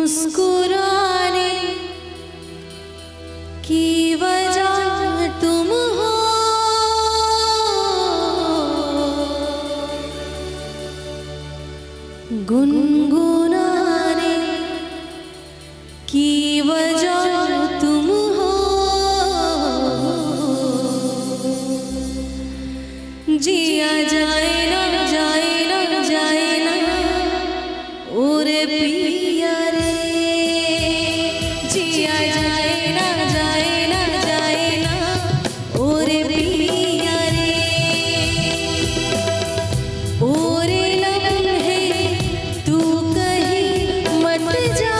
मुस्कुराने की वजह तुम हो, गुनगुनाने की वजह तुम हो, जिया जाए ना जाए ना जाए ना ओरे पिया रे, जिया जाए ना जाए ना जाए ना ओरे पिया रे, ओरे लम्हे तू कहीं मत जा,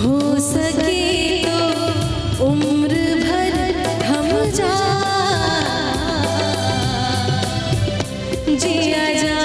हो सके तो उम्र भर थम जा, जिया जा